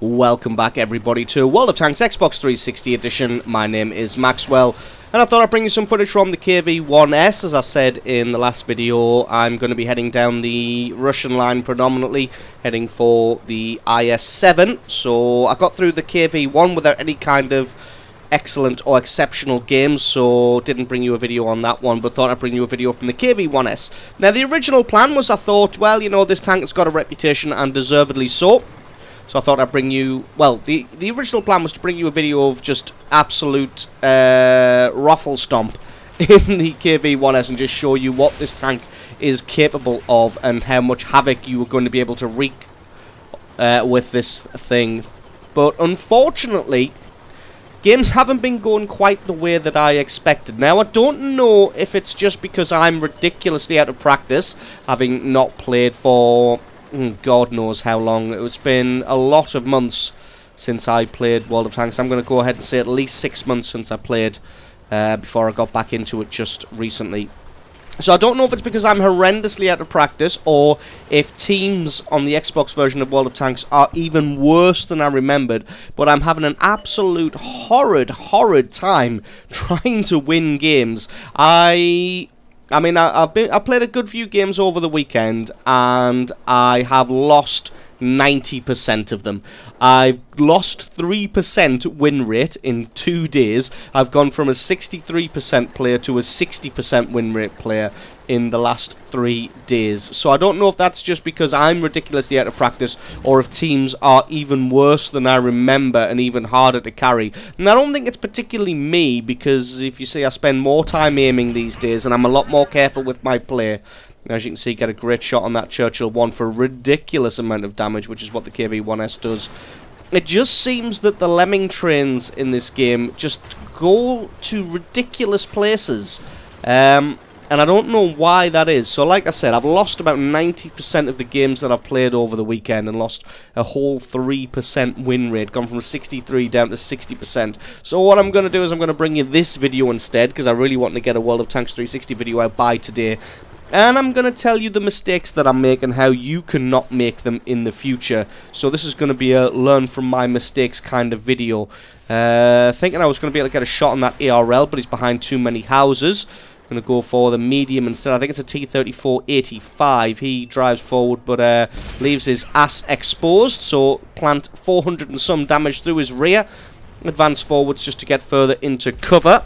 Welcome back everybody to World of Tanks Xbox 360 edition. My name is Maxwell and I thought I'd bring you some footage from the KV-1S. As I said in the last video, I'm going to be heading down the Russian line predominantly, heading for the IS-7. So I got through the KV-1 without any kind of excellent or exceptional games, so didn't bring you a video on that one, but thought I'd bring you a video from the KV-1S. Now the original plan was, I thought, well, you know, this tank has got a reputation and deservedly so. So I thought I'd bring you, well, the original plan was to bring you a video of just absolute ruffle stomp in the KV-1S and just show you what this tank is capable of and how much havoc you are going to be able to wreak with this thing. But unfortunately, games haven't been going quite the way that I expected. Now, I don't know if it's just because I'm ridiculously out of practice, having not played for God knows how long. It's been a lot of months since I played World of Tanks. I'm going to go ahead and say at least 6 months since I played before I got back into it just recently. So I don't know if it's because I'm horrendously out of practice or if teams on the Xbox version of World of Tanks are even worse than I remembered, but I'm having an absolute horrid time trying to win games. I mean, I played a good few games over the weekend, and I have lost 90% of them. I've lost 3% win rate in 2 days. I've gone from a 63% player to a 60% win rate player in the last 3 days. So I don't know if that's just because I'm ridiculously out of practice or if teams are even worse than I remember and even harder to carry. And I don't think it's particularly me, because if you see, I spend more time aiming these days and I'm a lot more careful with my play. As you can see, get a great shot on that Churchill 1 for a ridiculous amount of damage, which is what the KV-1S does. It just seems that the lemming trains in this game just go to ridiculous places. And I don't know why that is. So like I said, I've lost about 90% of the games that I've played over the weekend and lost a whole 3% win rate, gone from 63 down to 60%. So what I'm going to do is I'm going to bring you this video instead, because I really want to get a World of Tanks 360 video out by today. And I'm going to tell you the mistakes that I make and how you cannot make them in the future. So this is going to be a learn from my mistakes kind of video. Thinking I was going to be able to get a shot on that ARL, but he's behind too many houses. Going to go for the medium instead. I think it's a T-34-85. He drives forward but leaves his ass exposed. So plant 400 and some damage through his rear. Advance forwards just to get further into cover.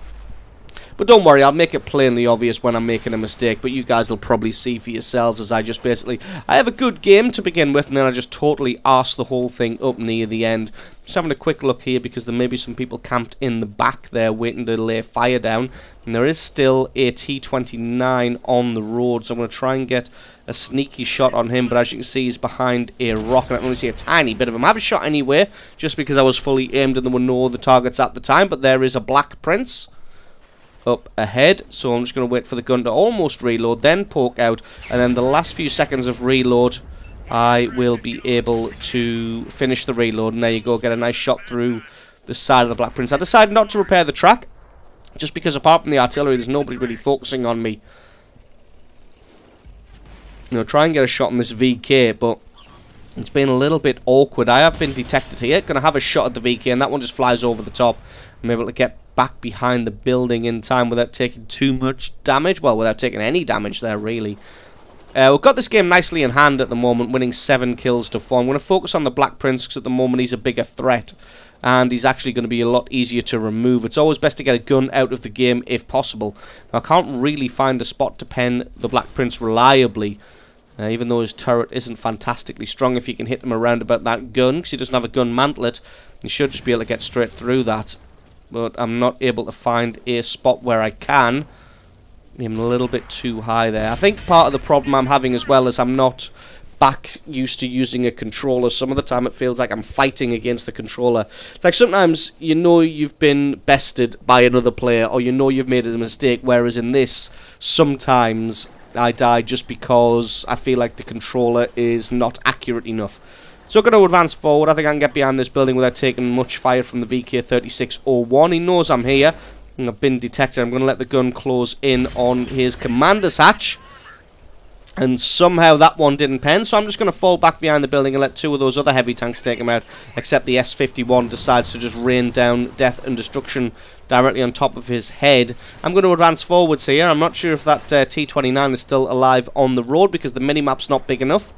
But don't worry, I'll make it plainly obvious when I'm making a mistake, but you guys will probably see for yourselves as I just basically... I have a good game to begin with, and then I just totally arse the whole thing up near the end. Just having a quick look here, because there may be some people camped in the back there waiting to lay fire down. And there is still a T-29 on the road, so I'm going to try and get a sneaky shot on him. But as you can see, he's behind a rock, and I can only see a tiny bit of him. I have a shot anyway, just because I was fully aimed and there were no other targets at the time. But there is a Black Prince up ahead, so I'm just going to wait for the gun to almost reload, then poke out, and then the last few seconds of reload I will be able to finish the reload. And there you go, get a nice shot through the side of the Black Prince. I decided not to repair the track, just because apart from the artillery there's nobody really focusing on me. You know, try and get a shot on this VK, but it's been a little bit awkward. I have been detected here, going to have a shot at the VK, and that one just flies over the top. I'm able to get back behind the building in time without taking too much damage. Well, without taking any damage there, really. We've got this game nicely in hand at the moment, winning 7 kills to 4. I'm going to focus on the Black Prince because at the moment he's a bigger threat, and he's actually going to be a lot easier to remove. It's always best to get a gun out of the game if possible. Now, I can't really find a spot to pen the Black Prince reliably, even though his turret isn't fantastically strong. If you can hit him around about that gun, because he doesn't have a gun mantlet, you should just be able to get straight through that. But I'm not able to find a spot where I can. I'm a little bit too high there. I think part of the problem I'm having as well is I'm not back used to using a controller. Some of the time it feels like I'm fighting against the controller. It's like sometimes you know you've been bested by another player, or you know you've made a mistake, whereas in this, sometimes I die just because I feel like the controller is not accurate enough. So I'm going to advance forward. I think I can get behind this building without taking much fire from the VK-3601. He knows I'm here, and I've been detected. I'm going to let the gun close in on his commander's hatch. And somehow that one didn't pen, so I'm just going to fall back behind the building and let two of those other heavy tanks take him out, except the S-51 decides to just rain down death and destruction directly on top of his head. I'm going to advance forwards here. I'm not sure if that T-29 is still alive on the road because the minimap's not big enough.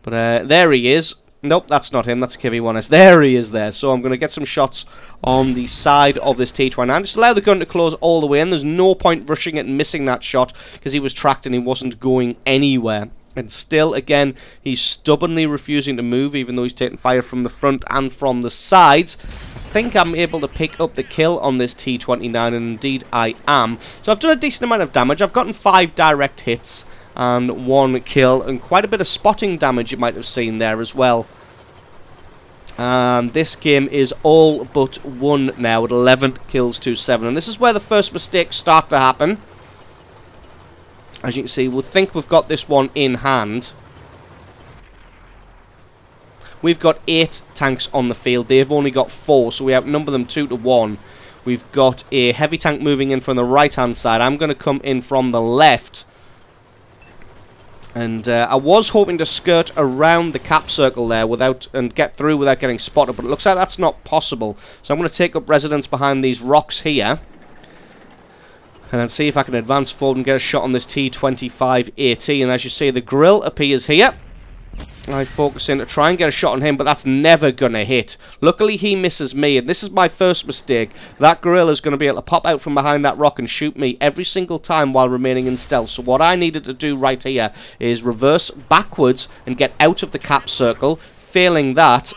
But there he is. Nope, that's not him. That's KV-1S. There he is there. So I'm going to get some shots on the side of this T-29. Just allow the gun to close all the way in. There's no point rushing it and missing that shot because he was tracked and he wasn't going anywhere. And still, again, he's stubbornly refusing to move even though he's taking fire from the front and from the sides. I think I'm able to pick up the kill on this T-29, and indeed I am. So I've done a decent amount of damage. I've gotten 5 direct hits and 1 kill, and quite a bit of spotting damage you might have seen there as well. And this game is all but won now at 11 kills to 7. And this is where the first mistakes start to happen. As you can see, we'll think we've got this one in hand. We've got 8 tanks on the field. They've only got 4, so we outnumber them 2 to 1. We've got a heavy tank moving in from the right-hand side. I'm going to come in from the left. And I was hoping to skirt around the cap circle there and get through without getting spotted, but it looks like that's not possible. So I'm going to take up residence behind these rocks here. And then see if I can advance forward and get a shot on this T-25 AT. And as you see, the grill appears here. I focus in to try and get a shot on him, but that's never going to hit. Luckily, he misses me, and this is my first mistake. That gorilla is going to be able to pop out from behind that rock and shoot me every single time while remaining in stealth. So what I needed to do right here is reverse backwards and get out of the cap circle. Failing that...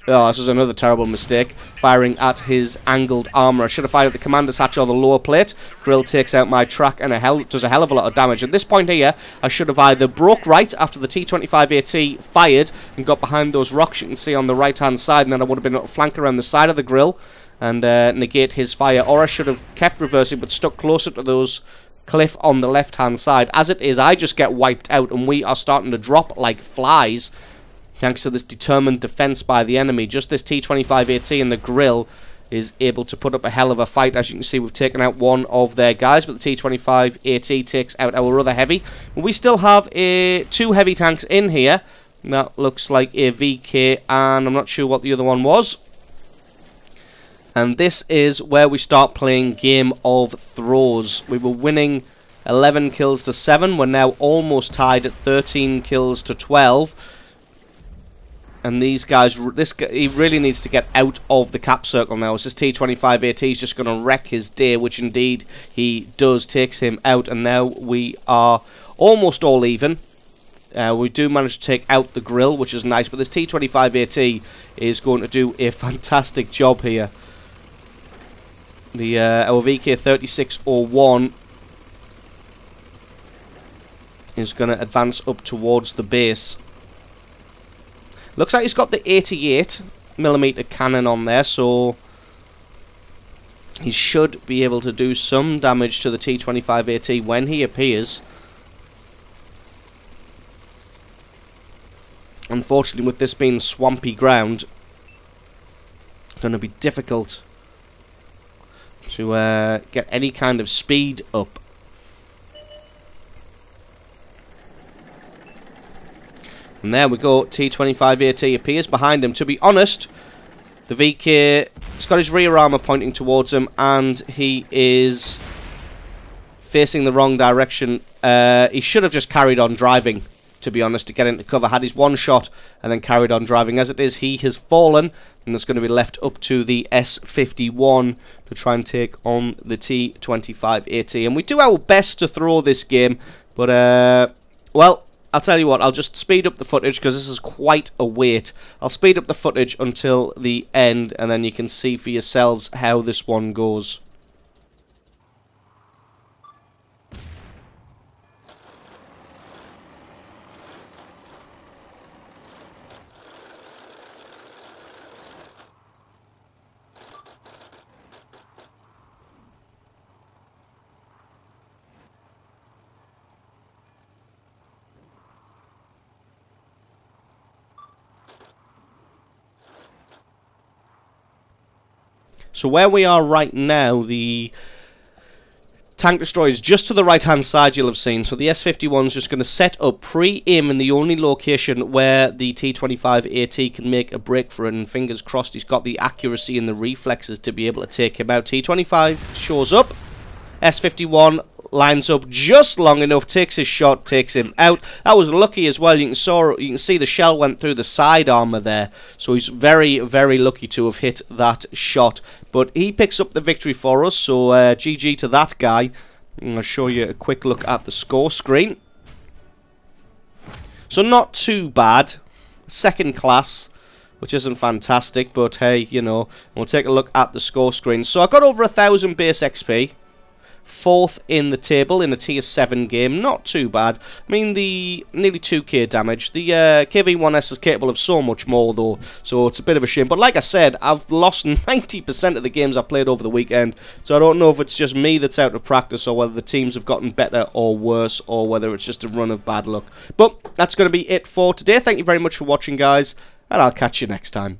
Oh, this is another terrible mistake. Firing at his angled armor. I should have fired at the commander's hatch or the lower plate. Grill takes out my track and does a hell of a lot of damage. At this point here, I should have either broke right after the T-25 AT fired and got behind those rocks you can see on the right-hand side, and then I would have been able to flank around the side of the grill and negate his fire. Or I should have kept reversing but stuck closer to those cliff on the left-hand side. As it is, I just get wiped out and we are starting to drop like flies. Thanks to this determined defense by the enemy. Just this T-25 AT and the grill is able to put up a hell of a fight. As you can see, we've taken out one of their guys, but the T-25 AT takes out our other heavy. But we still have 2 heavy tanks in here. That looks like a VK, and I'm not sure what the other one was. And this is where we start playing Game of Throws. We were winning 11 kills to 7. We're now almost tied at 13 kills to 12. And these guys, he really needs to get out of the cap circle now. As this T-25 AT is just going to wreck his day, which indeed he does, takes him out. And now we are almost all even. We do manage to take out the grill, which is nice. But this T-25 AT is going to do a fantastic job here. Our VK-3601 is going to advance up towards the base. Looks like he's got the 88mm cannon on there, so he should be able to do some damage to the T-25 AT when he appears. Unfortunately, with this being swampy ground, it's going to be difficult to get any kind of speed up. And there we go, T-25 AT appears behind him. To be honest, the VK has got his rear armor pointing towards him, and he is facing the wrong direction. He should have just carried on driving, to be honest, to get into cover. Had his one shot and then carried on driving. As it is, he has fallen, and it's going to be left up to the S-51 to try and take on the T-25 AT. And we do our best to throw this game, but, well, I'll tell you what, I'll just speed up the footage because this is quite a wait. I'll speed up the footage until the end, and then you can see for yourselves how this one goes. So where we are right now, the tank destroyers just to the right hand side, you'll have seen. So the S51 is just going to set up pre-aim in the only location where the T25AT can make a break for it, and fingers crossed he's got the accuracy and the reflexes to be able to take him out. T25 shows up, S51 lines up just long enough, takes his shot, takes him out. That was lucky as well. You can see the shell went through the side armor there, so he's very, very lucky to have hit that shot. But he picks up the victory for us, so GG to that guy. I'll show you a quick look at the score screen. So not too bad. Second class, which isn't fantastic, but hey, you know, we'll take a look at the score screen. So I got over 1,000 base XP. 4th in the table in a tier 7 game, not too bad. I mean, the nearly 2k damage. The KV-1S is capable of so much more though, so it's a bit of a shame. But like I said, I've lost 90% of the games I've played over the weekend, so I don't know if it's just me that's out of practice or whether the teams have gotten better or worse, or whether it's just a run of bad luck. But that's going to be it for today. Thank you very much for watching, guys, and I'll catch you next time.